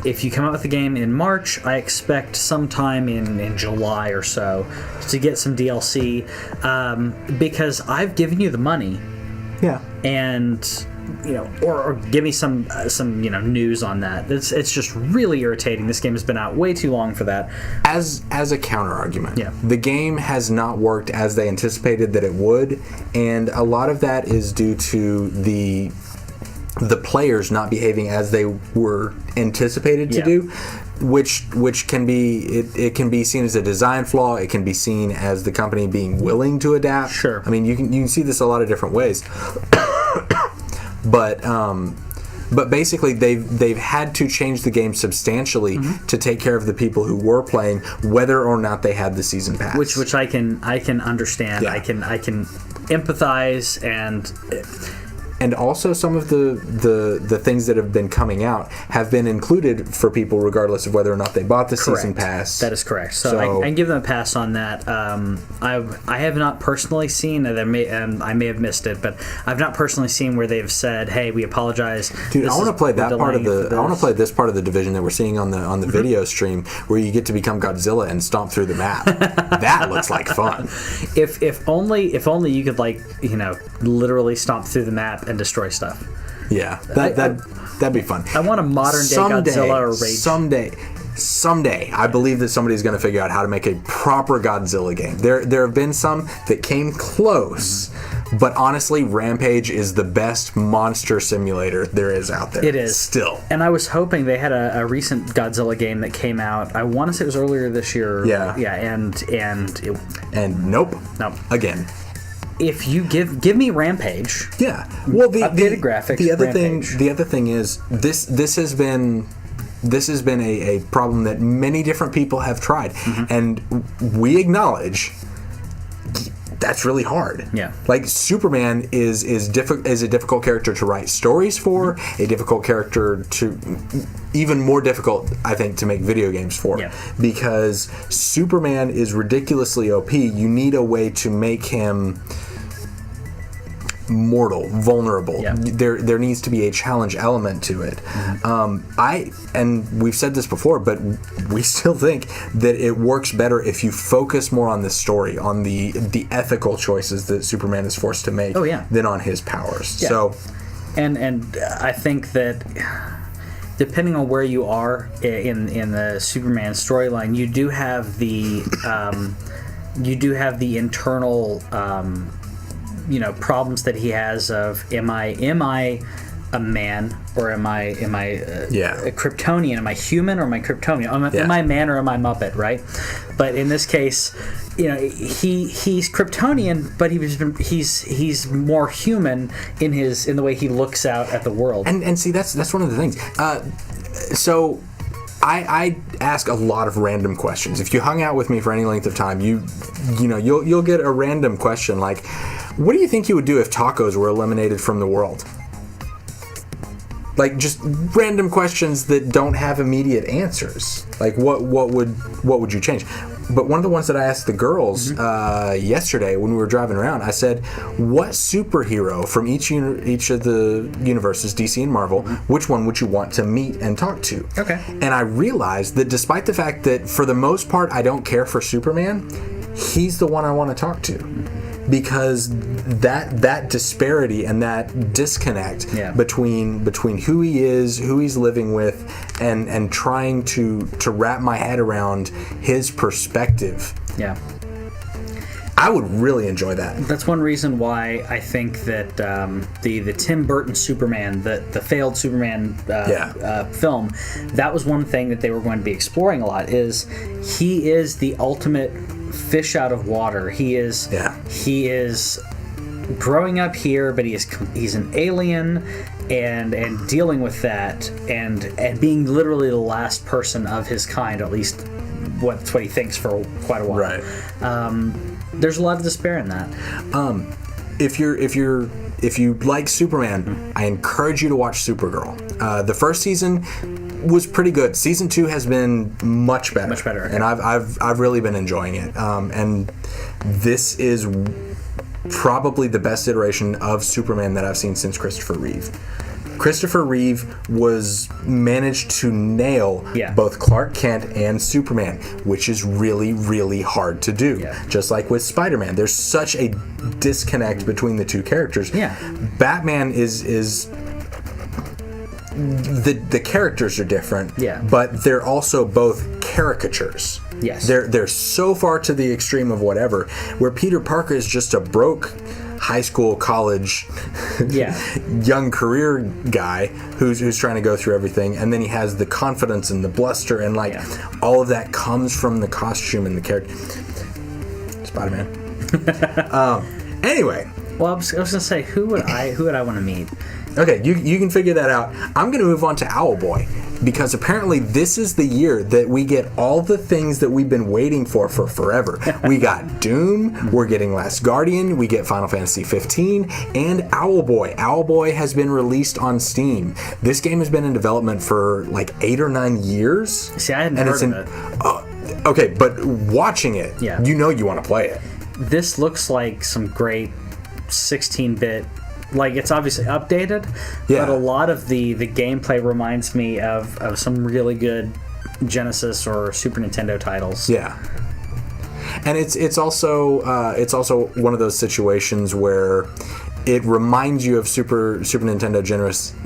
If you come out with the game in March, I expect sometime in July or so to get some DLC, because I've given you the money. Yeah. And or give me some news on that. It's just really irritating. This game has been out way too long for that. As a counter argument, the game has not worked as they anticipated that it would, and a lot of that is due to the players not behaving as they were anticipated to do, which can be it can be seen as a design flaw. It can be seen as the company being willing to adapt. Sure. I mean, you can see this a lot of different ways. But basically, they've had to change the game substantially to take care of the people who were playing, whether or not they had the season pass. Which I can understand. Yeah. I can empathize And also, some of the things that have been coming out have been included for people regardless of whether or not they bought the season pass. That is correct. So I can give them a pass on that. I have not personally seen, I may have missed it, but I've not personally seen where they've said, "Hey, we apologize." Dude, I want to play that part of the. I want to play this part of the Division that we're seeing on the video stream, where you get to become Godzilla and stomp through the map. That looks like fun. If only you could literally stomp through the map and destroy stuff. Yeah, that'd be fun. I want a modern day Godzilla or Rage. Someday, I believe that somebody's going to figure out how to make a proper Godzilla game. There have been some that came close, but honestly, Rampage is the best monster simulator there is out there. It is. Still. And I was hoping they had a recent Godzilla game that came out. I want to say it was earlier this year. Yeah. Yeah, and nope. No. Again. if you give me Rampage, well, updated graphics. The other Rampage. thing is this has been a problem that many different people have tried, and we acknowledge that's really hard. Yeah. Like Superman is a difficult character to write stories for, a difficult character to even more difficult, I think, to make video games for. Yeah. Because Superman is ridiculously OP. You need a way to make him mortal, vulnerable. Yeah. There needs to be a challenge element to it. And we've said this before, but we still think that it works better if you focus more on the story, on the ethical choices that Superman is forced to make, than on his powers. Yeah. So, and I think that depending on where you are in the Superman storyline, you do have the internal problems that he has of am I a man or am I a Kryptonian? Am I human or am I Kryptonian? Am I a man or am I Muppet? Right? But in this case, he's Kryptonian, but he's more human in the way he looks out at the world. And see, that's one of the things. So I ask a lot of random questions. If you hung out with me for any length of time, you'll get a random question like, what do you think you would do if tacos were eliminated from the world? Like, just random questions that don't have immediate answers. Like, what would you change? But one of the ones that I asked the girls yesterday when we were driving around, I said, what superhero from each of the universes, DC and Marvel, which one would you want to meet and talk to? Okay. And I realized that despite the fact that for the most part I don't care for Superman, he's the one I want to talk to. Because that disparity and that disconnect between who he is, who he's living with, and trying to wrap my head around his perspective. Yeah. I would really enjoy that. That's one reason why I think that the Tim Burton Superman, the failed Superman film, that was one thing that they were going to be exploring a lot. Is he is the ultimate fish out of water. He is growing up here, but he's an alien and dealing with that and being literally the last person of his kind, at least that's what he thinks for quite a while. Right. There's a lot of despair in that. If you like Superman, I encourage you to watch Supergirl. The first season was pretty good. Season 2 has been much better. Much better. Okay. And I've really been enjoying it. And this is probably the best iteration of Superman that I've seen since Christopher Reeve. Christopher Reeve managed to nail both Clark Kent and Superman, which is really, really hard to do. Yeah. Just like with Spider-Man, there's such a disconnect between the two characters. Yeah. Batman is the characters are different, but they're also both caricatures. Yes. They're so far to the extreme of whatever, where Peter Parker is just a broke high school, college, young career guy who's trying to go through everything, and then he has the confidence and the bluster, and all of that comes from the costume and the character. Spider-Man. Anyway. Well, I was gonna say, who would I want to meet? Okay, you can figure that out. I'm going to move on to Owlboy, because apparently this is the year that we get all the things that we've been waiting for forever. We got Doom, we're getting Last Guardian, we get Final Fantasy 15, and Owlboy. Owlboy has been released on Steam. This game has been in development for like 8 or 9 years. See, I hadn't heard of it. Okay, but watching it, you know you want to play it. This looks like some great 16-bit. Like, it's obviously updated, but a lot of the gameplay reminds me of some really good Genesis or Super Nintendo titles. Yeah, and it's also one of those situations where it reminds you of Super Nintendo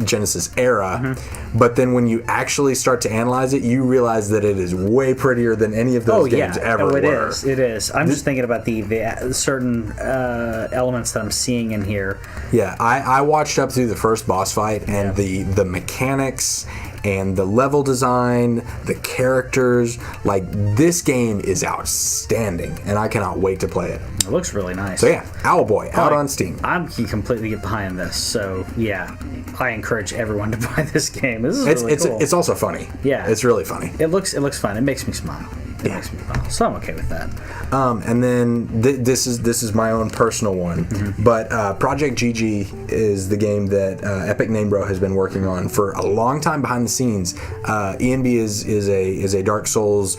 Genesis era, but then when you actually start to analyze it, you realize that it is way prettier than any of those games ever were. It is. I'm just thinking about the certain elements that I'm seeing in here. Yeah, I watched up through the first boss fight, and the mechanics and the level design, the characters. Like, this game is outstanding, and I cannot wait to play it. It looks really nice. So yeah, Owlboy, out on Steam. I can completely get behind this. So yeah, I encourage everyone to buy this game. This is really cool. It's also funny. Yeah, it's really funny. It looks fun. It makes me smile. It makes me smile. So I'm okay with that. And then this is my own personal one, but Project GG is the game that Epic Namebro has been working on for a long time behind the scenes. ENB is a Dark Souls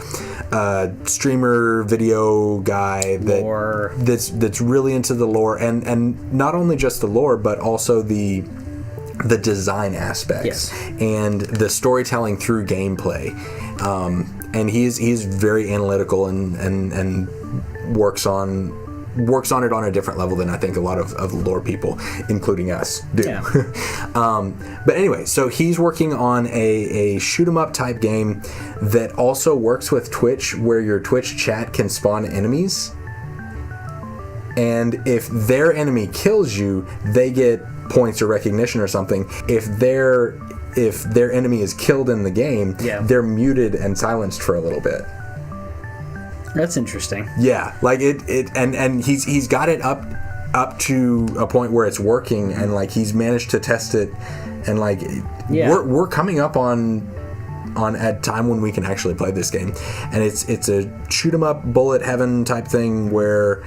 streamer video guy that's really into the lore, and not only just the lore, but also the design aspects and the storytelling through gameplay. And he's very analytical and works on it on a different level than I think a lot of lore people, including us, do. Yeah. But anyway, so he's working on a shoot 'em up type game that also works with Twitch, where your Twitch chat can spawn enemies, and if their enemy kills you, they get points or recognition or something. If their enemy is killed in the game, they're muted and silenced for a little bit. That's interesting. Yeah, like and he's got it up to a point where it's working, and like he's managed to test it, and like we're coming up on a time when we can actually play this game, and it's a shoot 'em up bullet heaven type thing where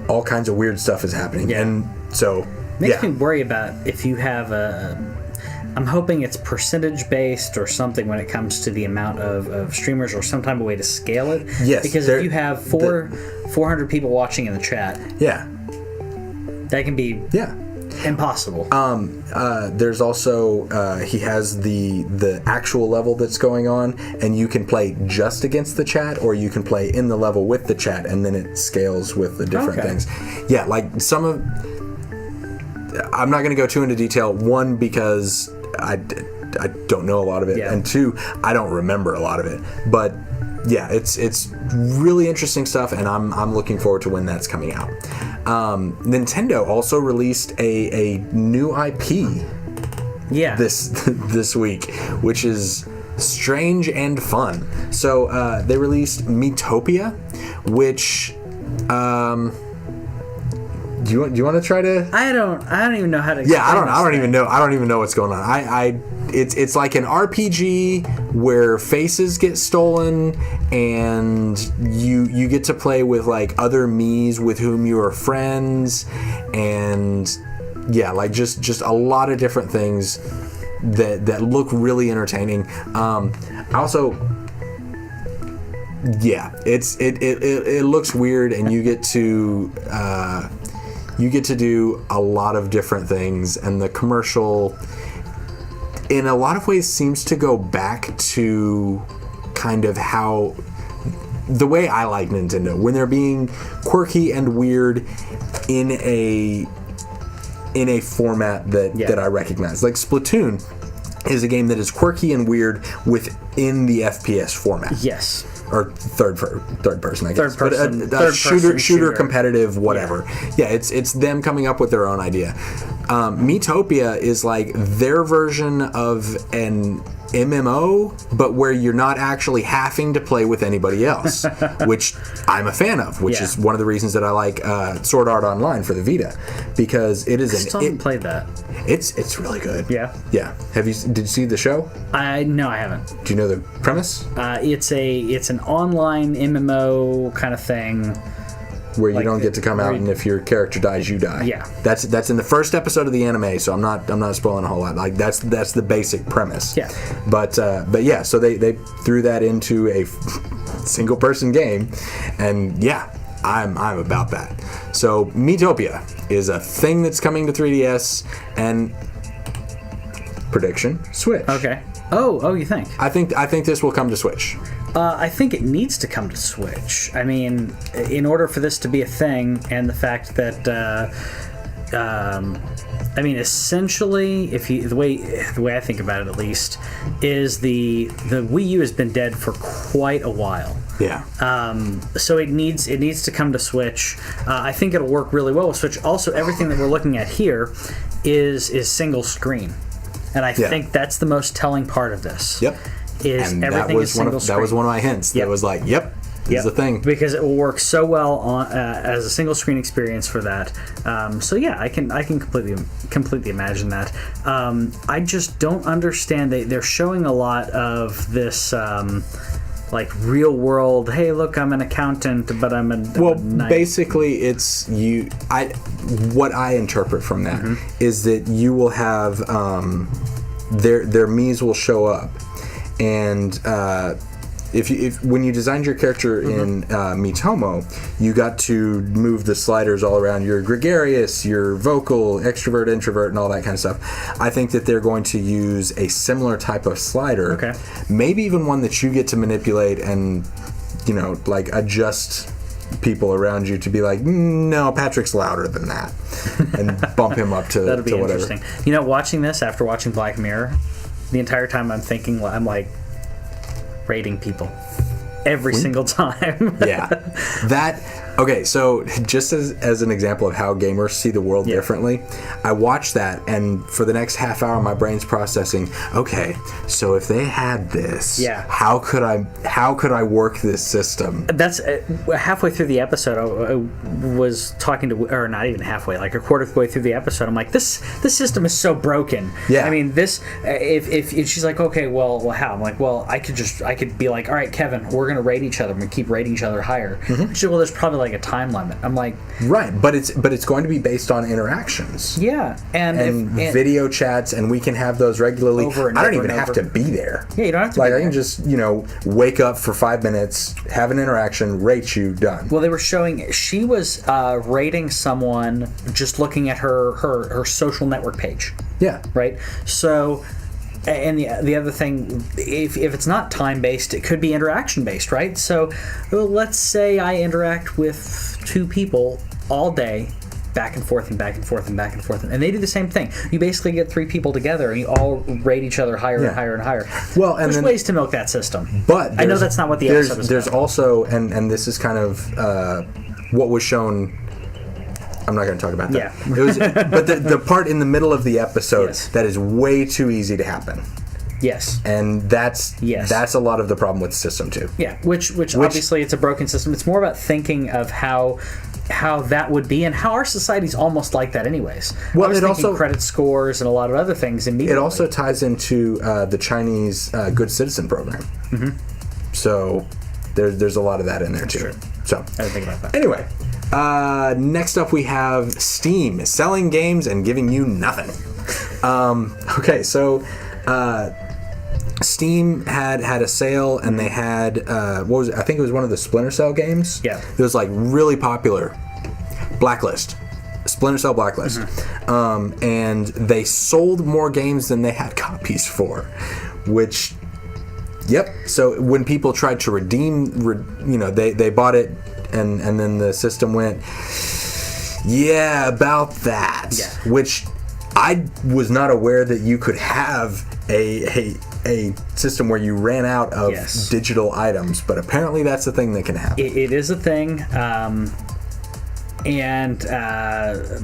all kinds of weird stuff is happening, and so makes me worry about if you have I'm hoping it's percentage based or something when it comes to the amount of streamers, or some type of way to scale it. Yes, because if you have 400 people watching in the chat, that can be impossible. There's also he has the actual level that's going on, and you can play just against the chat, or you can play in the level with the chat, and then it scales with the different things. Yeah, like some of. I'm not going to go too into detail. One, because I don't know a lot of it, and two, I don't remember a lot of it. But yeah, it's really interesting stuff, and I'm looking forward to when that's coming out. Nintendo also released a new IP. This week, which is strange and fun. So they released Miitopia, which. Do you want to try to? I don't even know how to. Yeah, I don't even know what's going on. It's like an RPG where faces get stolen, and you get to play with like other Miis with whom you are friends, and like just a lot of different things that look really entertaining. It looks weird, and you get to do a lot of different things, and the commercial in a lot of ways seems to go back to kind of how the way I like Nintendo, when they're being quirky and weird in a format that I recognize. Like Splatoon is a game that is quirky and weird within the FPS format. Yes. Or third person, I guess. Third person, but shooter, competitive, whatever. Yeah, it's them coming up with their own idea. Miitopia is like their version of an MMO, but where you're not actually having to play with anybody else, which I'm a fan of, which is one of the reasons that I like Sword Art Online for the Vita, because it is I still haven't played that. It's really good. Yeah. Did you see the show? No, I haven't. Do you know the premise? It's an online MMO kind of thing. Where you don't get to come out, and if your character dies, you die. Yeah, that's in the first episode of the anime, so I'm not spoiling a whole lot. Like that's the basic premise. Yeah, but yeah, so they threw that into a single person game, and I'm about that. So Miitopia is a thing that's coming to 3DS, and prediction: Switch. Okay. Oh, you think? I think this will come to Switch. I think it needs to come to Switch. I mean, in order for this to be a thing, and the fact that, essentially, the way I think about it, at least, is the Wii U has been dead for quite a while. Yeah. So it needs to come to Switch. I think it'll work really well with Switch. Also, everything that we're looking at here is single screen. And I think that's the most telling part of this. Yep. Is and everything is single screen. That was one of my hints. That was like, this is the thing. Because it will work so well on as a single screen experience for that. So yeah, I can completely imagine that. I just don't understand. They're showing a lot of this. Like real world, hey, look, I'm an accountant, but I'm a basically, it's you. What I interpret from that is that you will have their Mii's will show up, and if when you designed your character in Miitomo, you got to move the sliders all around. You're gregarious, you're vocal, extrovert, introvert, and all that kind of stuff. I think that they're going to use a similar type of slider, maybe even one that you get to manipulate and like adjust people around you to be like, no, Patrick's louder than that, and bump him up to that'll be whatever. Interesting. Watching this after watching Black Mirror, the entire time I'm like rating people every single time. Okay, so just as an example of how gamers see the world differently, I watched that, and for the next half hour my brain's processing, okay, so if they had this, how could I work this system? That's halfway through the episode I was talking to, or not even halfway, like a quarter of the way through the episode, I'm like, this system is so broken. I mean, this if she's like, okay, well how? I'm like, well, I could be like, all right, Kevin, we're gonna rate each other, we're gonna keep rating each other higher. She said, well, there's probably like a time limit. I'm like, right, but it's going to be based on interactions. And video chats, and we can have those regularly. I don't even have to be there. You don't have to. Like, I can just wake up for 5 minutes, have an interaction, rate you, done. Well, they were showing she was rating someone just looking at her social network page. Right. So. And the other thing, if it's not time-based, it could be interaction-based, right? So let's say I interact with two people all day, back and forth and back and forth and back and forth, and they do the same thing. You basically get three people together, and you all rate each other higher and higher and higher. Well, and there's ways to milk that system. But I know that's not what the episode is There's about. also, and this is kind of what was shown. I'm not going to talk about that. It was, but the part in the middle of the episode that is way too easy to happen. And that's a lot of the problem with the system too. Which obviously it's a broken system. It's more about thinking of how that would be, and how our society's almost like that anyways. Well, it also credit scores and a lot of other things immediately. It also ties into the Chinese Good Citizen program. So there's a lot of that in there too. So I didn't think about that. Anyway. Next up we have Steam, selling games and giving you nothing. Okay, so Steam had a sale, and they had I think it was one of the Splinter Cell games. It was like really popular. Blacklist. Splinter Cell Blacklist. And they sold more games than they had copies for, which so when people tried to redeem, they bought it, and then the system went, about that. Which I was not aware that you could have a system where you ran out of digital items, but apparently that's a thing that can happen. It is a thing, and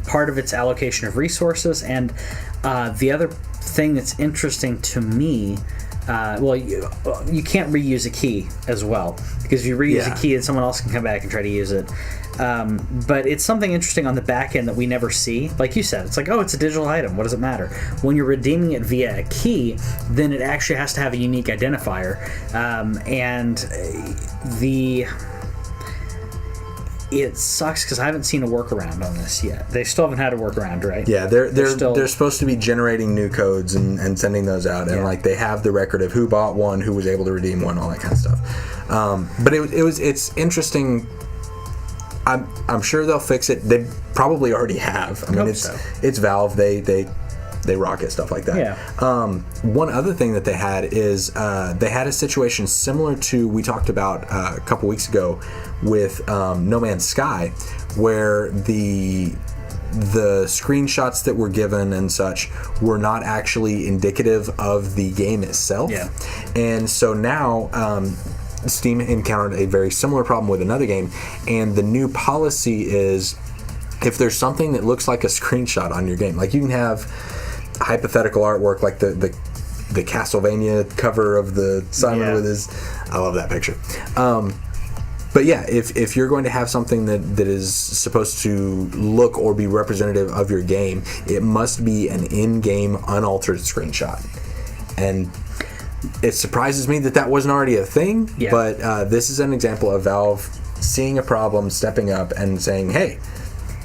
part of its allocation of resources, and the other thing that's interesting to me, you can't reuse a key as well, because if you reuse a key, then someone else can come back and try to use it. But it's something interesting on the back end that we never see. Like you said, it's like, it's a digital item. What does it matter? When you're redeeming it via a key, then it actually has to have a unique identifier. It sucks because I haven't seen a workaround on this yet. They still haven't had a workaround, right? They're supposed to be generating new codes and sending those out, and like they have the record of who bought one, who was able to redeem one, all that kind of stuff. But it's interesting. I'm sure they'll fix it. They probably already have. I mean, it's Valve. They rock it, stuff like that. One other thing that they had is they had a situation similar to we talked about a couple weeks ago with No Man's Sky, where the screenshots that were given and such were not actually indicative of the game itself. And so now Steam encountered a very similar problem with another game, and the new policy is if there's something that looks like a screenshot on your game, like you can have hypothetical artwork, like the Castlevania cover of the Simon with his. I love that picture. But yeah, if you're going to have something that is supposed to look or be representative of your game, it must be an in-game unaltered screenshot. And it surprises me that wasn't already a thing, but this is an example of Valve seeing a problem, stepping up, and saying, hey,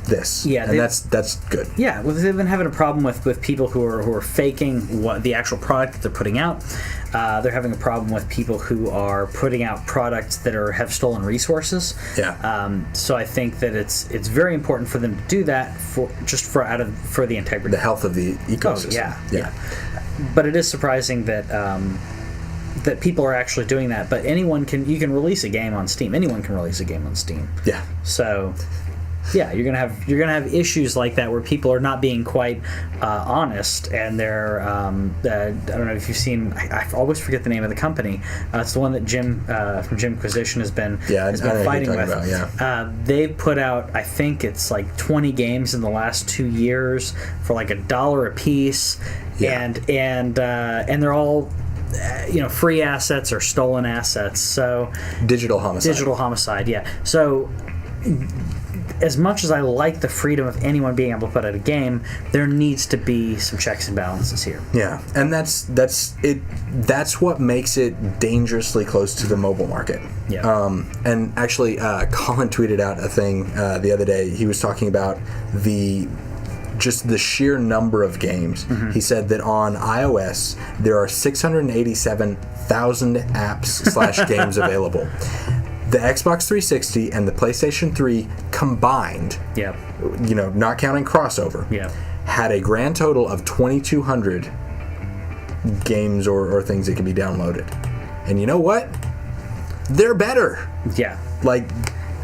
this. Yeah, and that's good. Yeah, well, they've been having a problem with people who are faking what the actual product that they're putting out. They're having a problem with people who are putting out products that have stolen resources. Yeah. So I think that it's very important for them to do that for the integrity, the health of the ecosystem. Oh, yeah. But it is surprising that that people are actually doing that. But you can release a game on Steam. Anyone can release a game on Steam. Yeah. So. Yeah, you're gonna have issues like that where people are not being quite honest, and they're I don't know if you've seen. I always forget the name of the company. It's the one that Jim from Jimquisition has been fighting with. About, they put out, I think it's like 20 games in the last 2 years for like $1 a piece, and they're all free assets or stolen assets. So digital homicide. Yeah. So. As much as I like the freedom of anyone being able to put out a game, there needs to be some checks and balances here. Yeah, and that's it. That's what makes it dangerously close to the mobile market. Yeah. And actually, Colin tweeted out a thing the other day. He was talking about the sheer number of games. Mm-hmm. He said that on iOS there are 687,000 apps / games available. The Xbox 360 and the PlayStation 3 combined, not counting crossover, had a grand total of 2,200 games or things that can be downloaded. And you know what? They're better. Yeah. Like,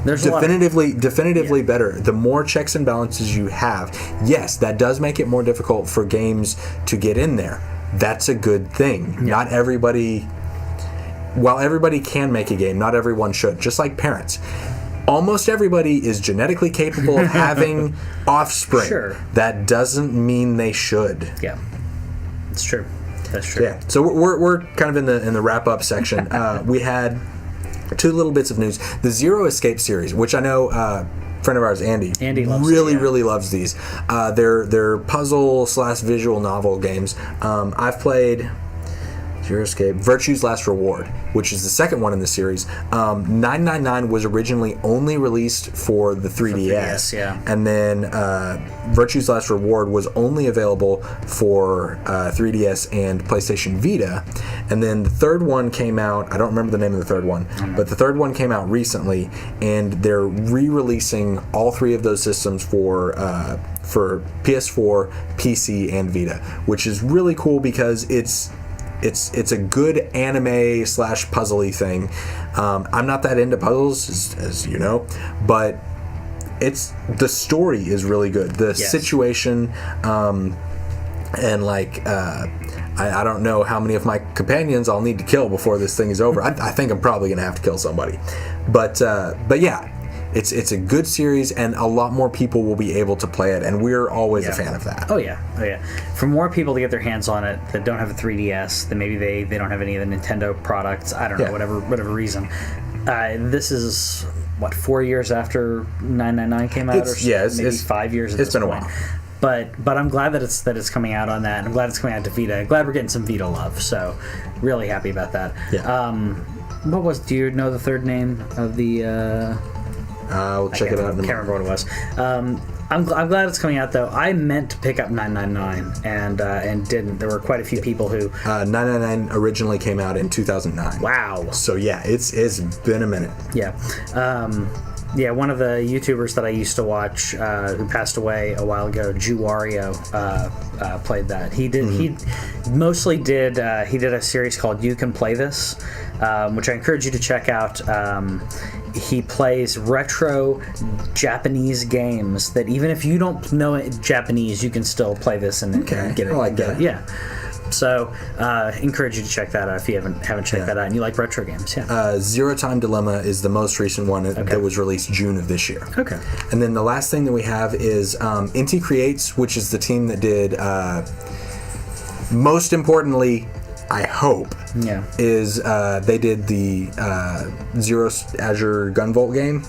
there's definitively better. The more checks and balances you have, yes, that does make it more difficult for games to get in there. That's a good thing. Yeah. Not everybody... While everybody can make a game, not everyone should. Just like parents. Almost everybody is genetically capable of having offspring. Sure. That doesn't mean they should. Yeah. It's true. That's true. Yeah. So we're kind of in the wrap-up section. We had 2 little bits of news. The Zero Escape series, which I know friend of ours, Andy loves really loves these. They're puzzle / visual novel games. I've played... Zero Escape, Virtue's Last Reward, which is the second one in the series. 999 was originally only released for the 3DS, and then Virtue's Last Reward was only available for 3DS and PlayStation Vita. And then the third one came out. I don't remember the name of the third one, but the third one came out recently, and they're re-releasing all 3 of those systems for PS4, PC, and Vita, which is really cool because it's a good anime / puzzly thing. I'm not that into puzzles, as you know, but the story is really good. The situation, and I don't know how many of my companions I'll need to kill before this thing is over. I think I'm probably gonna have to kill somebody, but yeah. It's a good series, and a lot more people will be able to play it, and we're always a fan of that. Oh yeah. For more people to get their hands on it that don't have a 3DS, then maybe they don't have any of the Nintendo products. I don't know, whatever reason. This is 4 years after 999 came out, maybe 5 years. At it's this been point. a But while. I'm glad that it's coming out on that. I'm glad it's coming out to Vita. I'm glad we're getting some Vita love. So really happy about that. Yeah. Do you know the third name of the? I'll check it out. I can't remember what it was. I'm glad it's coming out, though. I meant to pick up 999 and didn't. There were quite a few people who... 999 originally came out in 2009. Wow. So, yeah, it's been a minute. Yeah. One of the YouTubers that I used to watch who passed away a while ago, Wario, played that. He did. He mostly did. He did a series called You Can Play This, which I encourage you to check out. He plays retro Japanese games that even if you don't know Japanese, you can still play this and get it. I like that. Yeah. So, encourage you to check that out if you haven't checked that out and you like retro games. Yeah. Zero Time Dilemma is the most recent one that was released June of this year. Okay. And then the last thing that we have is Inti Creates, which is the team that did most importantly, I hope, is they did the Zero Azure Gunvolt game,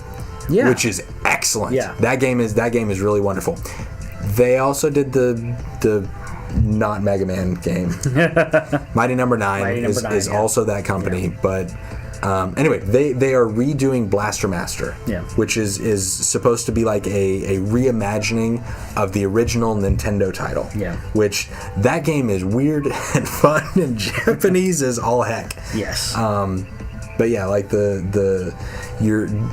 which is excellent. Yeah. That game is really wonderful. They also did the not Mega Man game. Mighty Number 9 is also that company, but anyway, they are redoing Blaster Master, which is supposed to be like a reimagining of the original Nintendo title. Which that game is weird and fun and Japanese as all heck. Yes. But yeah, like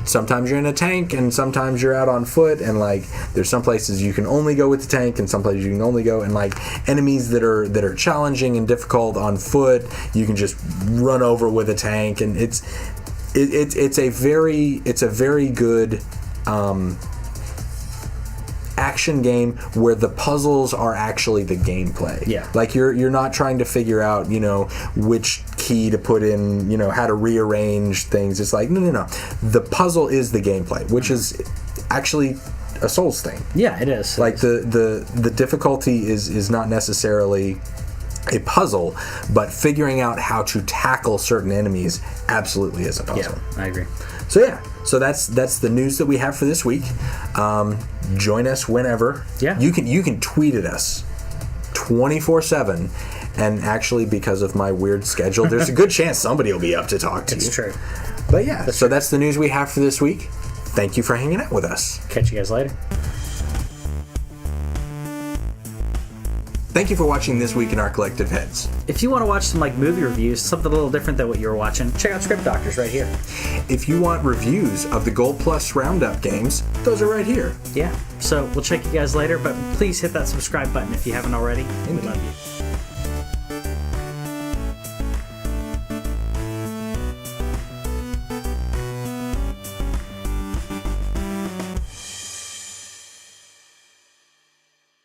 sometimes you're in a tank and sometimes you're out on foot, and like there's some places you can only go with the tank and some places you can only go, and like enemies that are challenging and difficult on foot you can just run over with a tank, and it's a very good action game where the puzzles are actually the gameplay. Yeah. Like you're not trying to figure out, which key to put in, how to rearrange things. It's like, no. The puzzle is the gameplay, which is actually a Souls thing. Yeah, it is. Like the difficulty is not necessarily a puzzle, but figuring out how to tackle certain enemies absolutely is a puzzle. Yeah, I agree. So that's the news that we have for this week. Join us whenever. Yeah. You can tweet at us 24/7, and actually because of my weird schedule, there's a good chance somebody will be up to talk to you. It's true. But yeah, that's the news we have for this week. Thank you for hanging out with us. Catch you guys later. Thank you for watching This Week in Our Collective Heads. If you want to watch some movie reviews, something a little different than what you were watching, check out Script Doctors right here. If you want reviews of the Gold Plus Roundup games, those are right here. Yeah. So we'll check you guys later, but please hit that subscribe button if you haven't already. We love you.